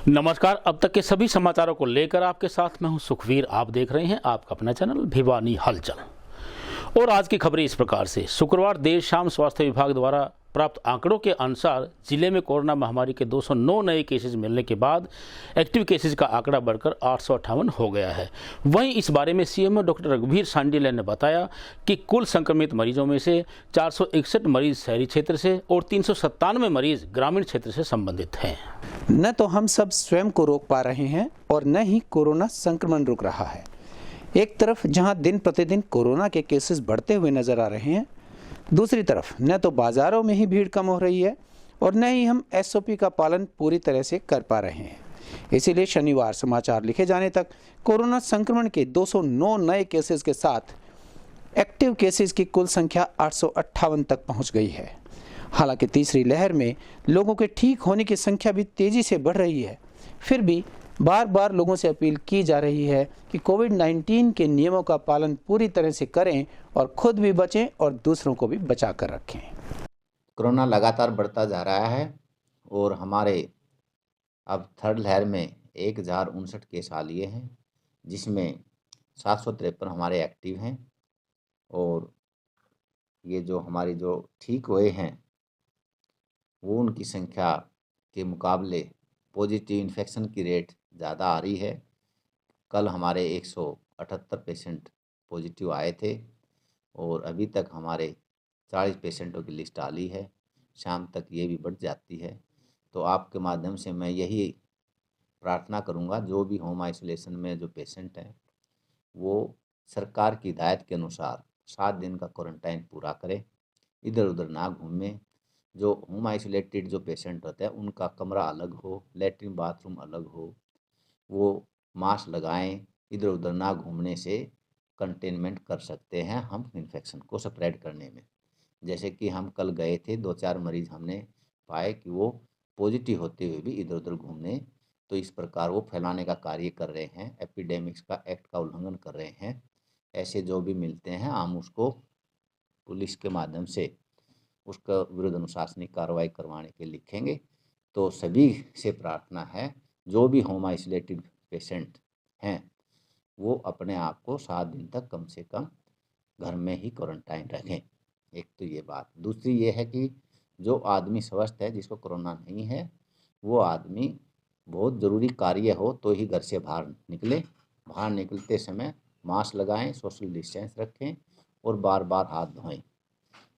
नमस्कार। अब तक के सभी समाचारों को लेकर आपके साथ मैं हूं सुखवीर। आप देख रहे हैं आपका अपना चैनल भिवानी हलचल। और आज की खबरें इस प्रकार से। शुक्रवार देर शाम स्वास्थ्य विभाग द्वारा प्राप्त आंकड़ों के अनुसार जिले में कोरोना महामारी के 209 नए केसेज मिलने के बाद एक्टिव केसेज का आंकड़ा बढ़कर 858 हो गया है। वहीं इस बारे में सीएमओ डॉक्टर रघुवीर सांडीले ने बताया कि कुल संक्रमित मरीजों में से 461 मरीज शहरी क्षेत्र से और 397 मरीज ग्रामीण क्षेत्र से संबंधित हैं। न तो हम सब स्वयं को रोक पा रहे हैं और न ही कोरोना संक्रमण रुक रहा है। एक तरफ जहां दिन प्रतिदिन कोरोना के केसेस बढ़ते हुए नजर आ रहे हैं, दूसरी तरफ न तो बाजारों में ही भीड़ कम हो रही है और न ही हम एसओपी का पालन पूरी तरह से कर पा रहे हैं। इसीलिए शनिवार समाचार लिखे जाने तक कोरोना संक्रमण के 209 नए केसेस के साथ एक्टिव केसेस की कुल संख्या 858 तक पहुंच गई है। हालांकि तीसरी लहर में लोगों के ठीक होने की संख्या भी तेजी से बढ़ रही है, फिर भी बार बार लोगों से अपील की जा रही है कि कोविड-19 के नियमों का पालन पूरी तरह से करें और खुद भी बचें और दूसरों को भी बचा कर रखें। कोरोना लगातार बढ़ता जा रहा है और हमारे अब थर्ड लहर में 1059 केस आ लिए हैं, जिसमें 753 हमारे एक्टिव हैं और ये जो हमारे जो ठीक हुए हैं वो उनकी संख्या के मुकाबले पॉजिटिव इन्फेक्शन की रेट ज़्यादा आ रही है। कल हमारे 178 पेशेंट पॉजिटिव आए थे और अभी तक हमारे 40 पेशेंटों की लिस्ट आ ली है। शाम तक ये भी बढ़ जाती है। तो आपके माध्यम से मैं यही प्रार्थना करूंगा, जो भी होम आइसोलेशन में जो पेशेंट हैं वो सरकार की हिदायत के अनुसार 7 दिन का क्वारंटाइन पूरा करें, इधर उधर ना घूमें। जो होम आइसोलेटेड जो पेशेंट होते हैं उनका कमरा अलग हो, लेटरिन बाथरूम अलग हो, वो मास्क लगाएं, इधर उधर ना घूमने से कंटेनमेंट कर सकते हैं हम इन्फेक्शन को स्प्रेड करने में। जैसे कि हम कल गए थे, 2-4 मरीज हमने पाए कि वो पॉजिटिव होते हुए भी इधर उधर घूमने, तो इस प्रकार वो फैलाने का कार्य कर रहे हैं, एपिडेमिक्स का एक्ट का उल्लंघन कर रहे हैं। ऐसे जो भी मिलते हैं हम उसको पुलिस के माध्यम से उसका विरुद्ध अनुशासनिक कार्रवाई करवाने के लिखेंगे। तो सभी से प्रार्थना है, जो भी होम आइसोलेटेड पेशेंट हैं वो अपने आप को 7 दिन तक कम से कम घर में ही क्वारंटाइन रखें। एक तो ये बात। दूसरी ये है कि जो आदमी स्वस्थ है, जिसको कोरोना नहीं है, वो आदमी बहुत ज़रूरी कार्य हो तो ही घर से बाहर निकले। बाहर निकलते समय मास्क लगाएं, सोशल डिस्टेंस रखें और बार बार हाथ धोएं।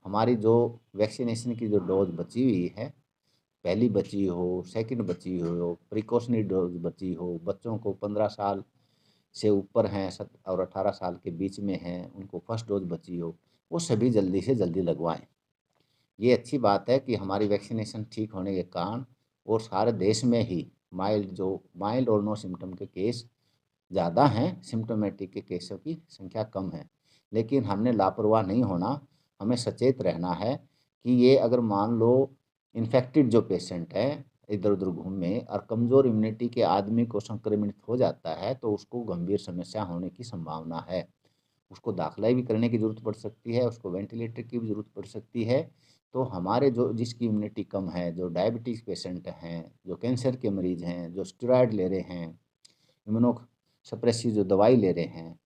हमारी जो वैक्सीनेशन की जो डोज बची हुई है, पहली बची हो, सेकंड बची हो, प्रिकॉशनरी डोज बची हो, बच्चों को 15 साल से ऊपर हैं और 18 साल के बीच में हैं, उनको फर्स्ट डोज बची हो, वो सभी जल्दी से जल्दी लगवाएं। ये अच्छी बात है कि हमारी वैक्सीनेशन ठीक होने के कारण और सारे देश में ही माइल्ड और नो सिम्टम के केस ज़्यादा हैं, सिम्टोमेटिक के केसों की संख्या कम है। लेकिन हमने लापरवाह नहीं होना, हमें सचेत रहना है कि ये अगर मान लो इन्फेक्टेड जो पेशेंट है इधर उधर घूमे और कमज़ोर इम्यूनिटी के आदमी को संक्रमित हो जाता है तो उसको गंभीर समस्या होने की संभावना है। उसको दाखिला भी करने की ज़रूरत पड़ सकती है, उसको वेंटिलेटर की भी ज़रूरत पड़ सकती है। तो हमारे जो जिसकी इम्यूनिटी कम है, जो डायबिटीज़ पेशेंट हैं, जो कैंसर के मरीज़ हैं, जो स्टेरॉयड ले रहे हैं, इम्यूनो सप्रेसिव जो दवाई ले रहे हैं,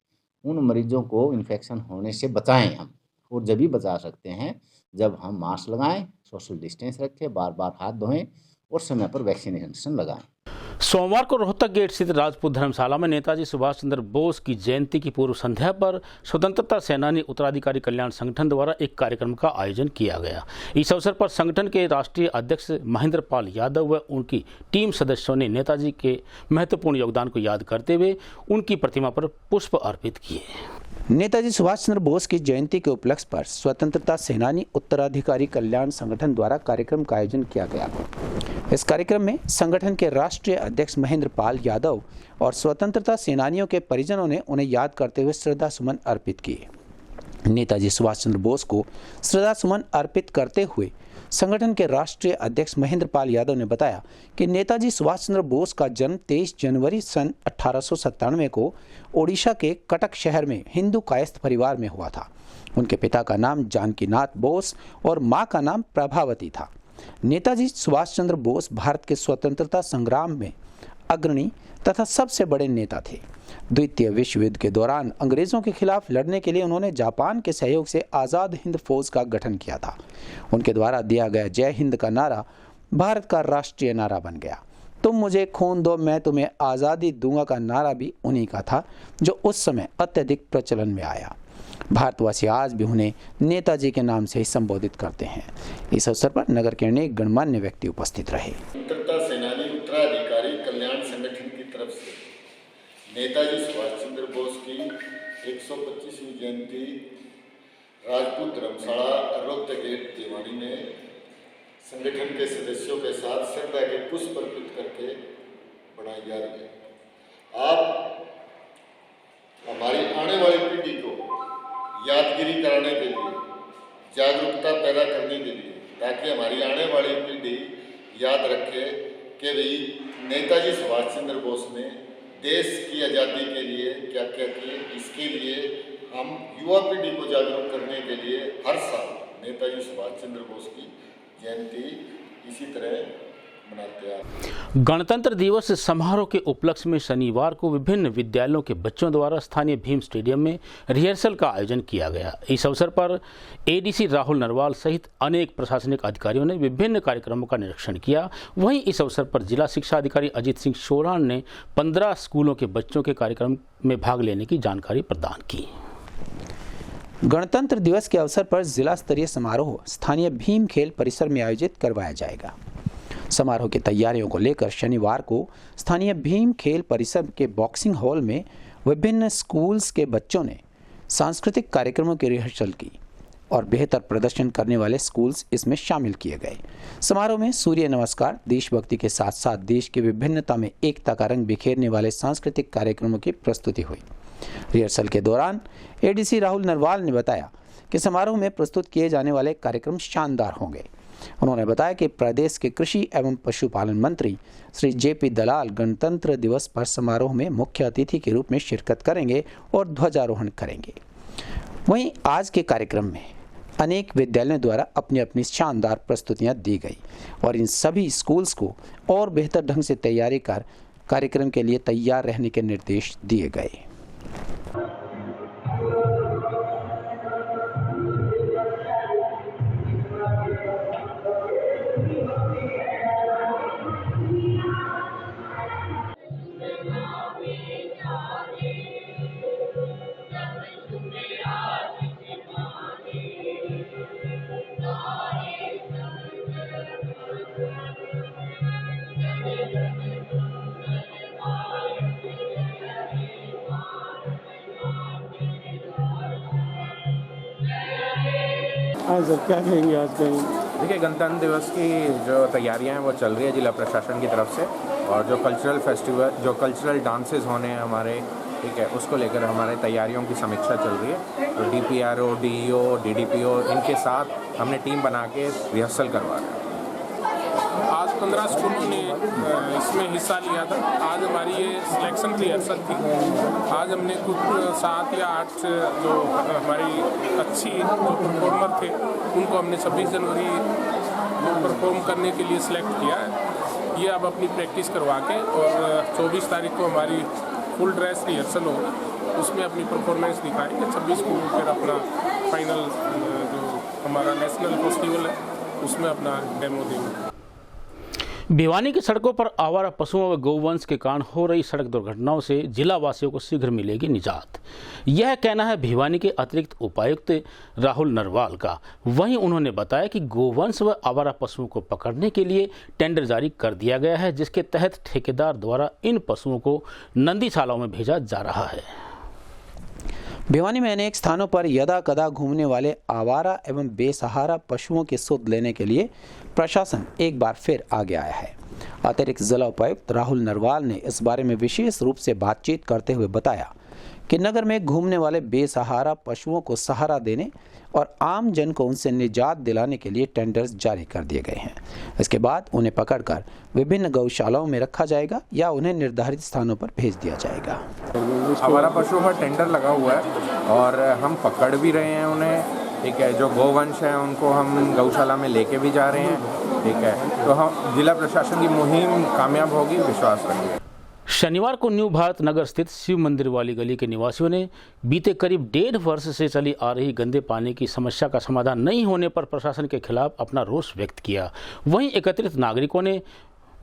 उन मरीजों को इन्फेक्शन होने से बचाएं हम। और जब भी बचा सकते हैं जब हम मास्क लगाएं, सोशल डिस्टेंस रखें, बार बार हाथ धोएं और समय पर वैक्सीनेशन लगाएं। सोमवार को रोहतक गेट स्थित राजपूत धर्मशाला में नेताजी सुभाष चंद्र बोस की जयंती की पूर्व संध्या पर स्वतंत्रता सेनानी उत्तराधिकारी कल्याण संगठन द्वारा एक कार्यक्रम का आयोजन किया गया। इस अवसर पर संगठन के राष्ट्रीय अध्यक्ष महेंद्र पाल यादव व उनकी टीम सदस्यों ने नेताजी के महत्वपूर्ण योगदान को याद करते हुए उनकी प्रतिमा पर पुष्प अर्पित किए। नेताजी सुभाष चंद्र बोस की जयंती के उपलक्ष्य पर स्वतंत्रता सेनानी उत्तराधिकारी कल्याण संगठन द्वारा कार्यक्रम का आयोजन किया गया। इस कार्यक्रम में संगठन के राष्ट्रीय अध्यक्ष महेंद्र पाल यादव और स्वतंत्रता सेनानियों के परिजनों ने उन्हें याद करते हुए श्रद्धा सुमन अर्पित किए। नेताजी सुभाष चंद्र बोस को श्रद्धा सुमन अर्पित करते हुए संगठन के राष्ट्रीय अध्यक्ष महेंद्र पाल यादव ने बताया कि नेताजी सुभाष चंद्र बोस का जन्म 23 जनवरी सन 1897 को ओडिशा के कटक शहर में हिंदू कायस्थ परिवार में हुआ था। उनके पिता का नाम जानकीनाथ बोस और मां का नाम प्रभावती था। नेताजी सुभाष चंद्र बोस भारत के स्वतंत्रता संग्राम में अग्रणी तथा सबसे बड़े नेता थे। द्वितीय विश्व युद्ध के दौरान अंग्रेजों के खिलाफ लड़ने के लिए उन्होंने जापान के सहयोग से आज़ाद हिंद फौज का गठन किया था। उनके द्वारा दिया गया जय हिंद का नारा भारत का राष्ट्रीय नारा बन गया। तुम मुझे खून दो मैं तुम्हें आज़ादी दूंगा का नारा भी उन्हीं का था, जो उस समय अत्यधिक प्रचलन में आया। भारतवासी आज भी उन्हें नेताजी के नाम से ही संबोधित करते हैं। इस अवसर पर नगर के अनेक गणमान्य व्यक्ति उपस्थित रहे। स्वतंत्रता सेनानी उत्तराधिकारी कल्याण संगठन की तरफ से नेताजी सुभाष चंद्र बोस की 125वीं जयंती राजपूत धर्मशाला रोहतक गेट भिवानी में संगठन के सदस्यों के साथ श्रद्धा के पुष्प अर्पित करके बनाई जा रही है। आप हमारी आने वाली पीढ़ी को यादगिरी कराने के लिए, जागरूकता पैदा करने के लिए, ताकि हमारी आने वाली पीढ़ी याद रखे कि भाई नेताजी सुभाष चंद्र बोस ने देश की आज़ादी के लिए क्या क्या किए। इसके लिए हम युवा पीढ़ी को जागरूक करने के लिए हर साल नेताजी सुभाष चंद्र बोस की जयंती इसी तरह मनाते हैं। गणतंत्र दिवस समारोह के उपलक्ष्य में शनिवार को विभिन्न विद्यालयों के बच्चों द्वारा स्थानीय भीम स्टेडियम में रिहर्सल का आयोजन किया गया। इस अवसर पर एडीसी राहुल नरवाल सहित अनेक प्रशासनिक अधिकारियों ने विभिन्न कार्यक्रमों का निरीक्षण किया। वहीं इस अवसर पर जिला शिक्षा अधिकारी अजीत सिंह शोरान ने 15 स्कूलों के बच्चों के कार्यक्रम में भाग लेने की जानकारी प्रदान की। गणतंत्र दिवस के अवसर पर जिला स्तरीय समारोह स्थानीय भीम खेल परिसर में आयोजित करवाया जाएगा। समारोह की तैयारियों को लेकर शनिवार को स्थानीय भीम खेल परिसर के बॉक्सिंग हॉल में विभिन्न स्कूल्स के बच्चों ने सांस्कृतिक कार्यक्रमों की रिहर्सल की और बेहतर प्रदर्शन करने वाले स्कूल्स इसमें शामिल किए गए। समारोह में सूर्य नमस्कार, देशभक्ति के साथ साथ देश की विभिन्नता में एकता का रंग बिखेरने वाले सांस्कृतिक कार्यक्रमों की प्रस्तुति हुई। रिहर्सल के दौरान एडीसी राहुल नरवाल ने बताया कि समारोह में प्रस्तुत किए जाने वाले कार्यक्रम शानदार होंगे। उन्होंने बताया कि प्रदेश के कृषि एवं पशुपालन मंत्री श्री जेपी दलाल गणतंत्र दिवस पर समारोह में मुख्य अतिथि के रूप में शिरकत करेंगे और ध्वजारोहण करेंगे। वहीं आज के कार्यक्रम में अनेक विद्यालयों द्वारा अपनी अपनी शानदार प्रस्तुतियां दी गई और इन सभी स्कूल्स को और बेहतर ढंग से तैयारी कर कार्यक्रम के लिए तैयार रहने के निर्देश दिए गए। हाँ सर, क्या कहेंगे आज कहीं? देखिए, गणतंत्र दिवस की जो तैयारियां हैं वो चल रही है जिला प्रशासन की तरफ से, और जो कल्चरल फेस्टिवल, जो कल्चरल डांसेस होने हैं हमारे, ठीक है, उसको लेकर हमारे तैयारियों की समीक्षा चल रही है। तो डीपीआरओ, डीईओ, डीडीपीओ इनके साथ हमने टीम बना के रिहर्सल करवा रहे हैं। आज 15 स्कूलों ने इसमें हिस्सा लिया था। आज हमारी ये सिलेक्शन की रिहर्सल थी। आज हमने कुछ 7 या 8 जो हमारी अच्छी जो परफॉर्मर थे उनको हमने 26 जनवरी परफॉर्म करने के लिए सिलेक्ट किया है। ये अब अपनी प्रैक्टिस करवा के और 24 तारीख को हमारी फुल ड्रेस रिहर्सल होगी, उसमें अपनी परफॉर्मेंस दिखाएंगे। 26 को फिर अपना फाइनल जो हमारा नेशनल फेस्टिवल है उसमें अपना डेमो देंगे। भिवानी की सड़कों पर आवारा पशुओं व गौवंश के कारण हो रही सड़क दुर्घटनाओं से जिला वासियों को शीघ्र मिलेगी निजात, यह कहना है भिवानी के अतिरिक्त उपायुक्त राहुल नरवाल का। वहीं उन्होंने बताया कि गौवंश व आवारा पशुओं को पकड़ने के लिए टेंडर जारी कर दिया गया है, जिसके तहत ठेकेदार द्वारा इन पशुओं को नंदीशालाओं में भेजा जा रहा है। भिवानी में अनेक स्थानों पर यदा कदा घूमने वाले आवारा एवं बेसहारा पशुओं की सुध लेने के लिए प्रशासन एक बार फिर आगे आया है। अतिरिक्त जिला उपायुक्त राहुल नरवाल ने इस बारे में विशेष रूप से बातचीत करते हुए बताया कि नगर में घूमने वाले बेसहारा पशुओं को सहारा देने और आम जन को उनसे निजात दिलाने के लिए टेंडर्स जारी कर दिए गए हैं। इसके बाद उन्हें पकड़कर विभिन्न गौशालाओं में रखा जाएगा या उन्हें निर्धारित स्थानों पर भेज दिया जाएगा। आवारा पशुओं का टेंडर लगा हुआ है और हम पकड़ भी रहे हैं उन्हें, ठीक है। जो गौवंश हैं उनको हम गौशाला में लेके भी जा रहे हैं, ठीक है। तो हम जिला प्रशासन की मुहिम कामयाब होगी, विश्वास रखिए। शनिवार को न्यू भारत नगर स्थित शिव मंदिर वाली गली के निवासियों ने बीते करीब 1.5 वर्ष से चली आ रही गंदे पानी की समस्या का समाधान नहीं होने पर प्रशासन के खिलाफ अपना रोष व्यक्त किया। वहीं एकत्रित नागरिकों ने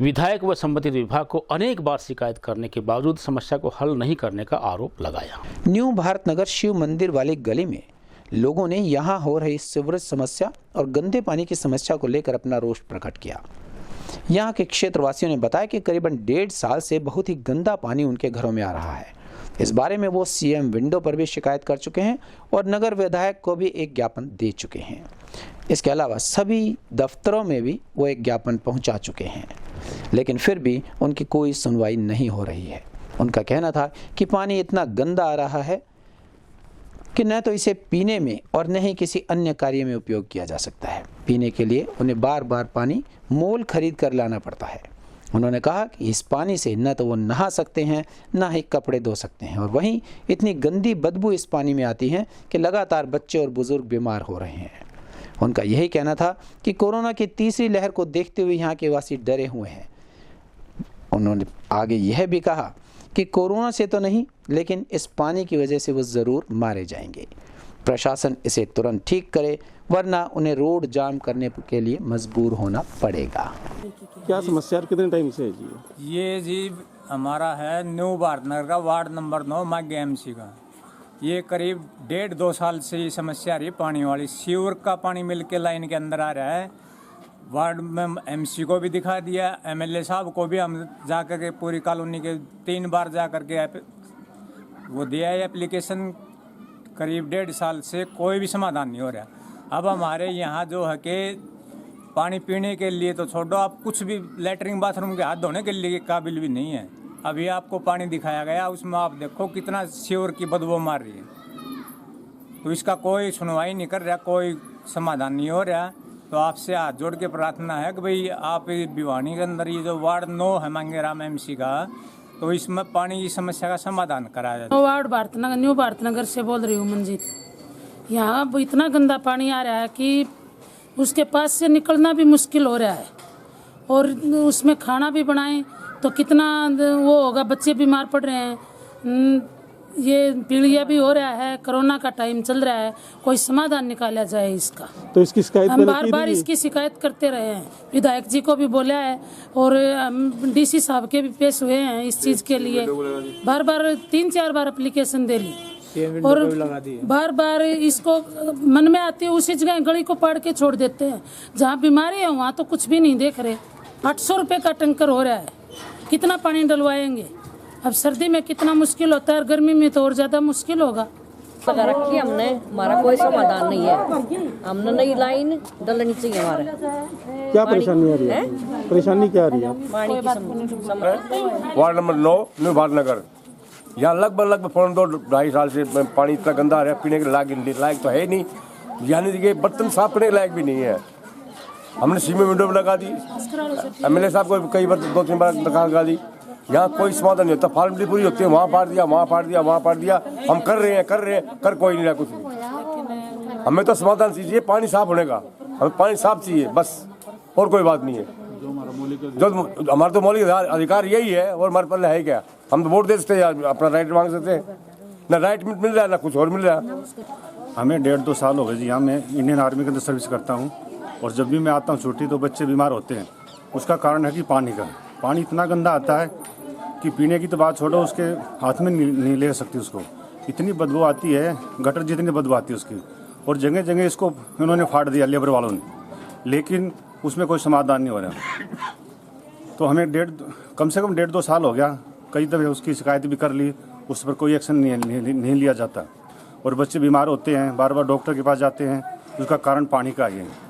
विधायक व संबंधित विभाग को अनेक बार शिकायत करने के बावजूद समस्या को हल नहीं करने का आरोप लगाया। न्यू भारत नगर शिव मंदिर वाली गली में लोगों ने यहां हो रही सीवरेज समस्या और गंदे पानी की समस्या को लेकर अपना रोष प्रकट किया। यहाँ के क्षेत्रवासियों ने बताया कि करीबन 1.5 साल से बहुत ही गंदा पानी उनके घरों में आ रहा है। इस बारे में वो सीएम विंडो पर भी शिकायत कर चुके हैं और नगर विधायक को भी एक ज्ञापन दे चुके हैं। इसके अलावा सभी दफ्तरों में भी वो एक ज्ञापन पहुंचा चुके हैं, लेकिन फिर भी उनकी कोई सुनवाई नहीं हो रही है। उनका कहना था कि पानी इतना गंदा आ रहा है कि न तो इसे पीने में और न ही किसी अन्य कार्य में उपयोग किया जा सकता है। पीने के लिए उन्हें बार बार पानी मोल खरीद कर लाना पड़ता है। उन्होंने कहा कि इस पानी से न तो वो नहा सकते हैं न ही कपड़े धो सकते हैं, और वहीं इतनी गंदी बदबू इस पानी में आती है कि लगातार बच्चे और बुजुर्ग बीमार हो रहे हैं। उनका यही कहना था कि कोरोना की तीसरी लहर को देखते हुए यहाँ के वासी डरे हुए हैं। उन्होंने आगे यह भी कहा कि कोरोना से तो नहीं, लेकिन इस पानी की वजह से वो ज़रूर मारे जाएंगे। प्रशासन इसे तुरंत ठीक करे, वरना उन्हें रोड जाम करने के लिए मजबूर होना पड़ेगा। क्या समस्या कितने टाइम से है जी? ये जी हमारा है न्यू भारत नगर का वार्ड नंबर 9 माग्य एमसी का। ये करीब 1.5-2 साल से ये समस्या रही पानी वाली। सीवर का पानी मिल के लाइन के अंदर आ रहा है। वार्ड में एमसी को भी दिखा दिया, एमएलए साहब को भी हम जा कर के पूरी कॉलोनी के 3 बार जा कर के वो दिया है एप्लीकेशन। करीब 1.5 साल से कोई भी समाधान नहीं हो रहा। अब हमारे यहाँ जो है कि पानी पीने के लिए तो छोड़ो, आप कुछ भी लेटरिन बाथरूम के हाथ धोने के लिए काबिल भी नहीं है। अभी आपको पानी दिखाया गया, उसमें आप देखो कितना सीवर की बदबू मार रही है। तो इसका कोई सुनवाई नहीं कर रहा, कोई समाधान नहीं हो रहा। तो आपसे हाथ जोड़ के प्रार्थना है कि भाई आप भिवानी के अंदर ये जो वार्ड 9 है मांगेराम एमसी का, तो इसमें पानी की समस्या का समाधान कराया जाए। वार्ड न्यू भारत नगर से बोल रही हूँ मंजीत। यहाँ इतना गंदा पानी आ रहा है कि उसके पास से निकलना भी मुश्किल हो रहा है, और उसमें खाना भी बनाएं तो कितना वो होगा, बच्चे बीमार पड़ रहे हैं, ये पीलिया भी हो रहा है, कोरोना का टाइम चल रहा है। कोई समाधान निकाला जाए इसका। तो इसकी शिकायत हम बार बार इसकी शिकायत करते रहे हैं, विधायक जी को भी बोला है और डीसी साहब के भी पेश हुए हैं इस चीज़ के लिए। बार बार 3-4 बार एप्लीकेशन दे ली और बार बार इसको मन में आती है उसी जगह गली को पाड़ के छोड़ देते हैं। जहाँ बीमारी है वहाँ तो कुछ भी नहीं देख रहे। 800 रुपये का टैंकर हो रहा है, कितना पानी डलवाएंगे? अब सर्दी में कितना मुश्किल होता है और गर्मी में तो और ज़्यादा मुश्किल होगा। लगा रखी हमने, हमारा कोई समाधान नहीं है। हमने नई लाइन डलनी चाहिए हमारे। क्या परेशानी आ रही है? परेशानी क्या आ रही है? पानी की समस्या। Ward number 9 new Bharat Nagar, यहाँ लगभग 2-2.5 साल से पानी इतना गंदा आ रहा है, पीने के लायक तो है ही नहीं, यानी कि बर्तन साफ करने के लायक भी नहीं है। हमने सीमेंट विंडो भी लगा दी, एमएलए साहब को कई बार 2-3 बार लगा दी, यहाँ कोई समाधान नहीं होता। फॉर्मेलिटी पूरी होती है, वहाँ फाड़ दिया, वहाँ फाड़ दिया, वहाँ फाड़ दिया। हम कर रहे हैं कर कोई नहीं रहा कुछ भी। हमें तो समाधान चाहिए पानी साफ होने का, हमें पानी साफ चाहिए बस, और कोई बात नहीं है। जो हमारा तो मौलिक अधिकार यही है, और हमारे पास है क्या? हम तो वोट दे सकते हैं, अपना राइट मांग सकते हैं, ना राइट मिल रहा है ना कुछ और मिल रहा है। हमें 1.5-2 साल हो गए जी। यहाँ मैं इंडियन आर्मी के अंदर सर्विस करता हूँ, और जब भी मैं आता हूँ छुट्टी तो बच्चे बीमार होते हैं। उसका कारण है कि पानी इतना गंदा आता है कि पीने की तो बात छोड़ो, उसके हाथ में नहीं ले सकती उसको। इतनी बदबू आती है, गटर जितनी बदबू आती है उसकी। और जगह जगह इसको उन्होंने फाड़ दिया लेबर वालों ने, लेकिन उसमें कोई समाधान नहीं हो रहा। तो हमें कम से कम 1.5-2 साल हो गया, कई दफ़े उसकी शिकायत भी कर ली, उस पर कोई एक्शन नहीं लिया जाता। और बच्चे बीमार होते हैं, बार बार डॉक्टर के पास जाते हैं, उसका कारण पानी का ही है।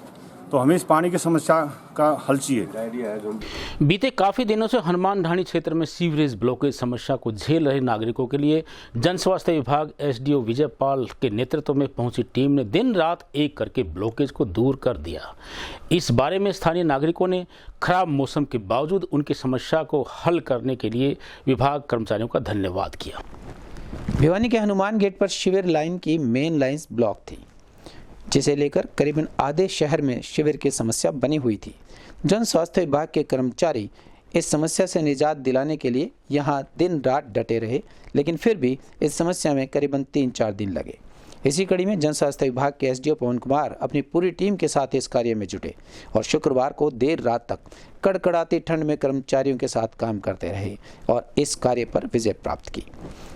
तो हमें इस पानी की समस्या का हल चाहिए। बीते काफ़ी दिनों से हनुमान ढाणी क्षेत्र में सीवरेज ब्लॉकेज समस्या को झेल रहे नागरिकों के लिए जन स्वास्थ्य विभाग एसडीओ विजय पाल के नेतृत्व में पहुंची टीम ने दिन रात एक करके ब्लॉकेज को दूर कर दिया। इस बारे में स्थानीय नागरिकों ने खराब मौसम के बावजूद उनकी समस्या को हल करने के लिए विभाग कर्मचारियों का धन्यवाद किया। भिवानी के हनुमान गेट पर शिविर लाइन की मेन लाइन्स ब्लॉक थी, जिसे लेकर करीबन आधे शहर में शिविर की समस्या बनी हुई थी। जन स्वास्थ्य विभाग के कर्मचारी इस समस्या से निजात दिलाने के लिए यहाँ दिन रात डटे रहे, लेकिन फिर भी इस समस्या में करीबन 3-4 दिन लगे। इसी कड़ी में जन स्वास्थ्य विभाग के एसडीओ पवन कुमार अपनी पूरी टीम के साथ इस कार्य में जुटे और शुक्रवार को देर रात तक कड़कड़ाती ठंड में कर्मचारियों के साथ काम करते रहे और इस कार्य पर विजय प्राप्त की।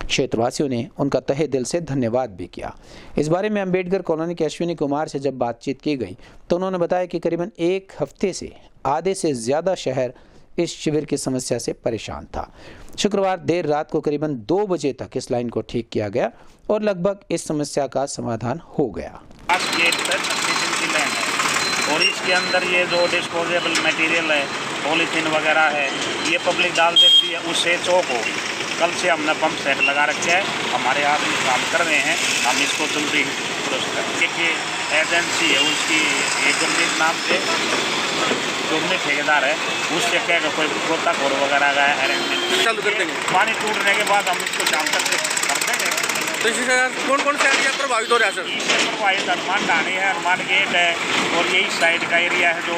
क्षेत्रवासियों ने उनका तहे दिल से धन्यवाद भी किया। इस बारे में अम्बेडकर कॉलोनी के अश्विनी कुमार से जब बातचीत की गई तो उन्होंने बताया कि करीबन 1 हफ्ते से आधे से ज़्यादा शहर इस शिविर की समस्या से परेशान था। शुक्रवार देर रात को करीबन 2 बजे तक इस लाइन को ठीक किया गया और लगभग इस समस्या का समाधान हो गया। गेट पर ऑक्सीजन की लाइन है और इसके अंदर ये जो डिस्पोजेबल मटेरियल है, पॉलीथीन वगैरह है, ये पब्लिक डाल देती है, उससे चौक हो। कल से हमने पंप सेट लगा रखे है, हमारे आदमी काम कर रहे हैं, हम इसको जल्दी क्योंकि एजेंसी है उसकी एक नाम से जो में ठेकेदार है उससे कहेगा कोई गोताखोर वगैरह का अरेंजमेंट चालू कर देंगे। पानी टूटने के बाद हम इसको जाम कर देंगे। तो इसी कौन कौन से एरिया प्रभावित हो रहा है सर? इससे प्रभावित हनुमान ढाणी है, हनुमान गेट है और यही साइड का एरिया है जो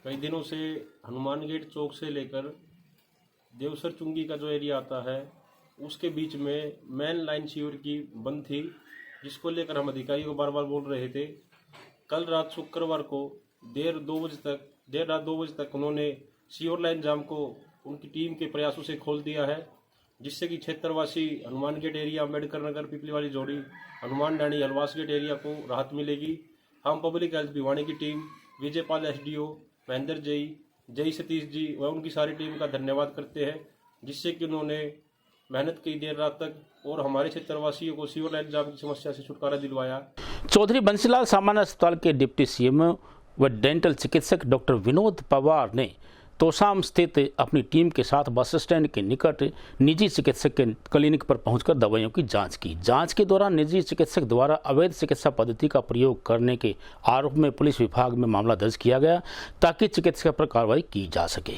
कई दिनों से हनुमान गेट चौक से लेकर देवसर चुंगी का जो एरिया आता है उसके बीच में मेन लाइन सीवर की बंद थी, जिसको लेकर हम अधिकारी को बार बार बोल रहे थे। कल रात शुक्रवार को देर रात 2 बजे तक उन्होंने सीवर लाइन जाम को उनकी टीम के प्रयासों से खोल दिया है, जिससे कि क्षेत्रवासी हनुमान गेट एरिया, अम्बेडकर नगर, पिपली वाली जोड़ी, हनुमान ढाणी, हलवास गेट एरिया को राहत मिलेगी। हम पब्लिक हेल्थ भिवानी की टीम, विजयपाल एसडीओ, महेंद्र जय सतीश जी व उनकी सारी टीम का धन्यवाद करते हैं, जिससे कि उन्होंने मेहनत की देर रात तक और हमारे क्षेत्रवासियों को सीवर लाइन जाम की समस्या से छुटकारा दिलवाया। चौधरी बंसीलाल सामान्य अस्पताल के डिप्टी सीएम व डेंटल चिकित्सक डॉक्टर विनोद पवार ने तोशाम स्थित अपनी टीम के साथ बस स्टैंड के निकट निजी चिकित्सक के क्लिनिक पर पहुंचकर दवाइयों की जांच की। जांच के दौरान निजी चिकित्सक द्वारा अवैध चिकित्सा पद्धति का प्रयोग करने के आरोप में पुलिस विभाग में मामला दर्ज किया गया ताकि चिकित्सक पर कार्रवाई की जा सके।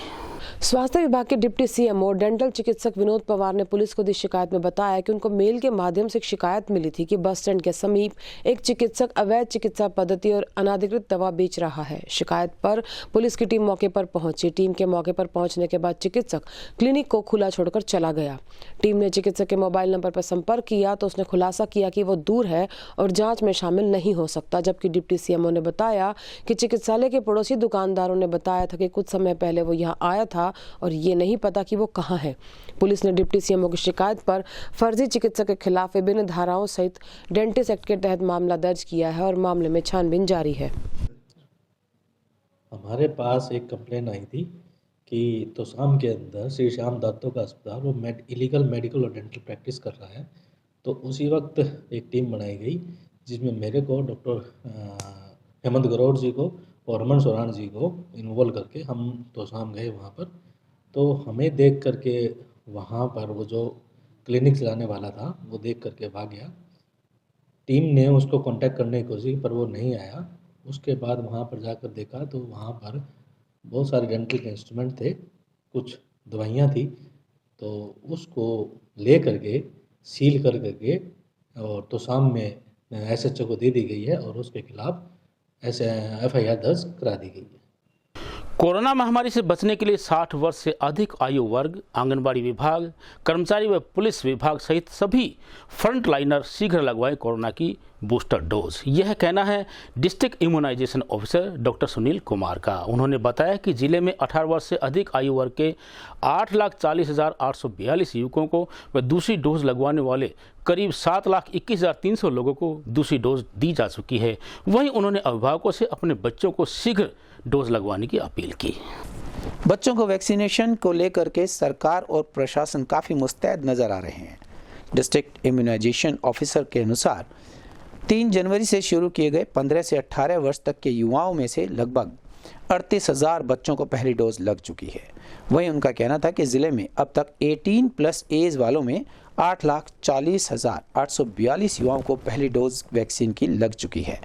स्वास्थ्य विभाग के डिप्टी सीएम और डेंटल चिकित्सक विनोद पवार ने पुलिस को दी शिकायत में बताया कि उनको मेल के माध्यम से एक शिकायत मिली थी कि बस स्टैंड के समीप एक चिकित्सक अवैध चिकित्सा पद्धति और अनाधिकृत दवा बेच रहा है। शिकायत पर पुलिस की टीम मौके पर पहुंची। टीम के मौके पर पहुंचने के बाद चिकित्सक क्लिनिक को खुला छोड़कर चला गया। टीम ने चिकित्सक के मोबाइल नंबर पर संपर्क किया तो उसने खुलासा किया कि वो दूर है और जांच में शामिल नहीं हो सकता, जबकि डिप्टी सीएमओ ने बताया कि चिकित्सालय के पड़ोसी दुकानदारों ने बताया था कि कुछ समय पहले वो यहाँ आया था और ये नहीं पता कि वो कहाँ है। पुलिस ने डिप्टी सीएमओ की शिकायत पर फर्जी चिकित्सक के खिलाफ विभिन्न धाराओं सहित डेंटिस्ट एक्ट के तहत मामला दर्ज किया है और मामले में छानबीन जारी है। हमारे पास एक कंप्लेन आई थी कि तोशाम के अंदर श्री श्याम दत्तों का अस्पताल वो इलीगल मेडिकल और डेंटल प्रैक्टिस कर रहा है। तो उसी वक्त एक टीम बनाई गई जिसमें मेरे को, डॉक्टर हेमंत गौरव जी को और रमन सोरान जी को इन्वॉल्व करके हम तोशाम गए वहाँ पर। तो हमें देख करके वहाँ पर वो जो क्लिनिक चलाने वाला था वो देख करके भाग गया। टीम ने उसको कांटेक्ट करने की कोशिश पर वो नहीं आया। उसके बाद वहाँ पर जाकर देखा तो वहाँ पर बहुत सारे डेंटल के इंस्ट्रूमेंट थे, कुछ दवाइयाँ थी, तो उसको ले करके सील कर करके और तोशाम में SHO को दे दी गई है और उसके खिलाफ FIR दर्ज करा दी गई है। कोरोना महामारी से बचने के लिए 60 वर्ष से अधिक आयु वर्ग, आंगनबाड़ी विभाग, कर्मचारी व पुलिस विभाग सहित सभी फ्रंट लाइनर शीघ्र लगवाएं कोरोना की बूस्टर डोज। यह कहना है district immunization officer doctor Sunil Kumar का। उन्होंने बताया कि जिले में 18 वर्ष से अधिक आयु वर्ग के 8,40,842 युवकों को व दूसरी डोज लगवाने वाले करीब 7,21,300 लोगों को दूसरी डोज दी जा चुकी है। वहीं उन्होंने अभिभावकों से अपने बच्चों को शीघ्र डोज लगवाने की अपील की। बच्चों को वैक्सीनेशन को लेकर के सरकार और प्रशासन काफ़ी मुस्तैद नज़र आ रहे हैं। डिस्ट्रिक्ट इम्यूनाइजेशन ऑफिसर के अनुसार 3 जनवरी से शुरू किए गए 15 से 18 वर्ष तक के युवाओं में से लगभग 38,000 बच्चों को पहली डोज लग चुकी है। वहीं उनका कहना था कि ज़िले में अब तक 18+ एज वालों में 8,40,842 युवाओं को पहली डोज वैक्सीन की लग चुकी है।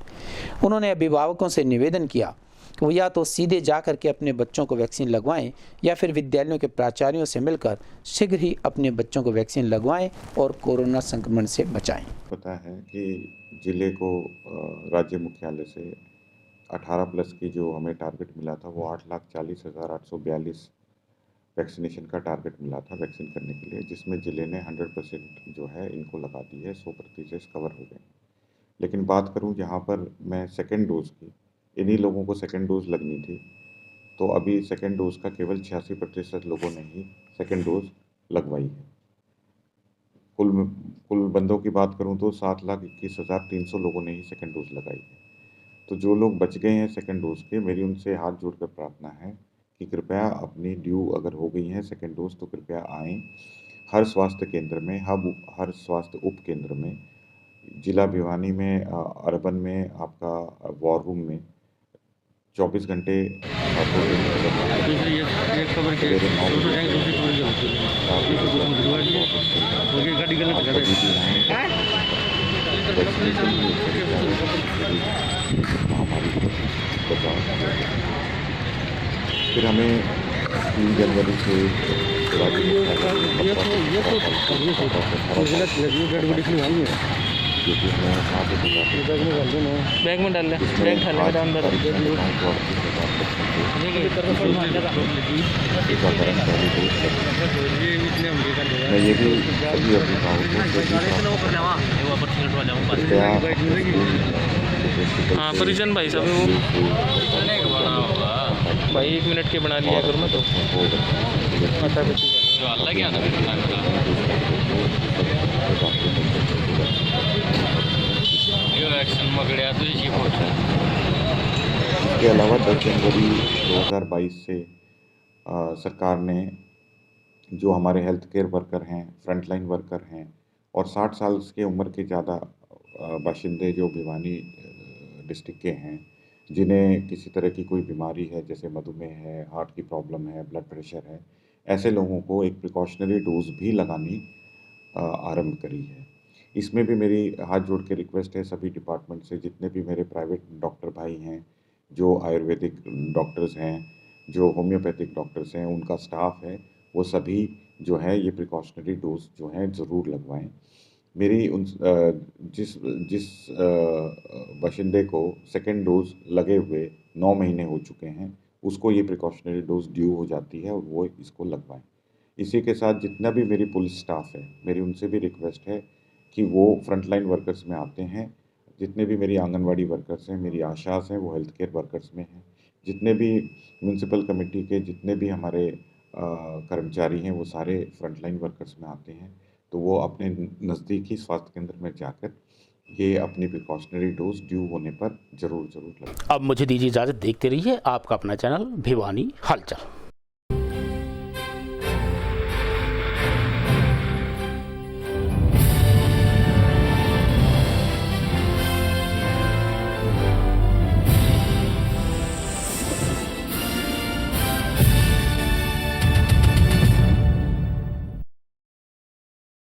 उन्होंने अभिभावकों से निवेदन किया कि वो या तो सीधे जा कर के अपने बच्चों को वैक्सीन लगवाएं या फिर विद्यालयों के प्राचार्यों से मिलकर शीघ्र ही अपने बच्चों को वैक्सीन लगवाएं और कोरोना संक्रमण से बचाएं। पता है कि जिले को राज्य मुख्यालय से 18+ की जो हमें टारगेट मिला था वो 8,40,842 वैक्सीनेशन का टारगेट मिला था वैक्सीन करने के लिए, जिसमें ज़िले ने 100% जो है इनको लगा दी है, 100% कवर हो गए। लेकिन बात करूं जहां पर मैं सेकेंड डोज की, इन्हीं लोगों को सेकेंड डोज लगनी थी, तो अभी सेकेंड डोज का केवल 86% लोगों ने ही सेकेंड डोज लगवाई है। कुल बंदों की बात करूं तो 7,21,300 लोगों ने ही सेकेंड डोज लगाई है। तो जो लोग बच गए हैं सेकेंड डोज के, मेरी उनसे हाथ जोड़कर प्रार्थना है कि कृपया अपनी ड्यू अगर हो गई है सेकेंड डोज तो कृपया आएँ। हर स्वास्थ्य केंद्र में, हर स्वास्थ्य उप केंद्र में, जिला भिवानी में, अर्बन में, आपका वॉर रूम में 24 घंटे फिर हमें 3 जनवरी से बैग में डाल ले, बैग ठाले में डाल मैं ये भी सभी अभिभावकों हाँ परिजन भाई सब वो भाई 1 मिनट के बना लिया करो ना तो इसके अलावा 10 जनवरी 2022 से सरकार ने जो हमारे हेल्थ केयर वर्कर हैं, फ्रंटलाइन वर्कर हैं और 60 साल के उम्र के ज़्यादा बाशिंदे जो भिवानी डिस्ट्रिक्ट के हैं, जिन्हें किसी तरह की कोई बीमारी है, जैसे मधुमेह है, हार्ट की प्रॉब्लम है, ब्लड प्रेशर है, ऐसे लोगों को एक प्रिकॉशनरी डोज भी लगानी आरंभ करी है। इसमें भी मेरी हाथ जोड़ के रिक्वेस्ट है सभी डिपार्टमेंट से, जितने भी मेरे प्राइवेट डॉक्टर भाई हैं, जो आयुर्वेदिक डॉक्टर्स हैं, जो होम्योपैथिक डॉक्टर्स हैं, उनका स्टाफ है, वो सभी जो है ये प्रिकॉशनरी डोज जो है ज़रूर लगवाएं। मेरी उन जिस बाशिंदे को सेकेंड डोज लगे हुए 9 महीने हो चुके हैं, उसको ये प्रिकॉशनरी डोज ड्यू हो जाती है और वो इसको लगवाएं। इसी के साथ जितना भी मेरी पुलिस स्टाफ है, मेरी उनसे भी रिक्वेस्ट है कि वो फ्रंटलाइन वर्कर्स में आते हैं। जितने भी मेरी आंगनवाड़ी वर्कर्स हैं, मेरी आशास हैं, वो हेल्थ केयर वर्कर्स में हैं। जितने भी म्यूनसिपल कमेटी के जितने भी हमारे कर्मचारी हैं, वो सारे फ्रंटलाइन वर्कर्स में आते हैं। तो वो अपने नज़दीकी स्वास्थ्य केंद्र में जाकर ये अपनी प्रिकॉशनरी डोज ड्यू होने पर ज़रूर लगें। अब मुझे दीजिए इजाज़त। देखते रहिए आपका अपना चैनल भिवानी हलचल।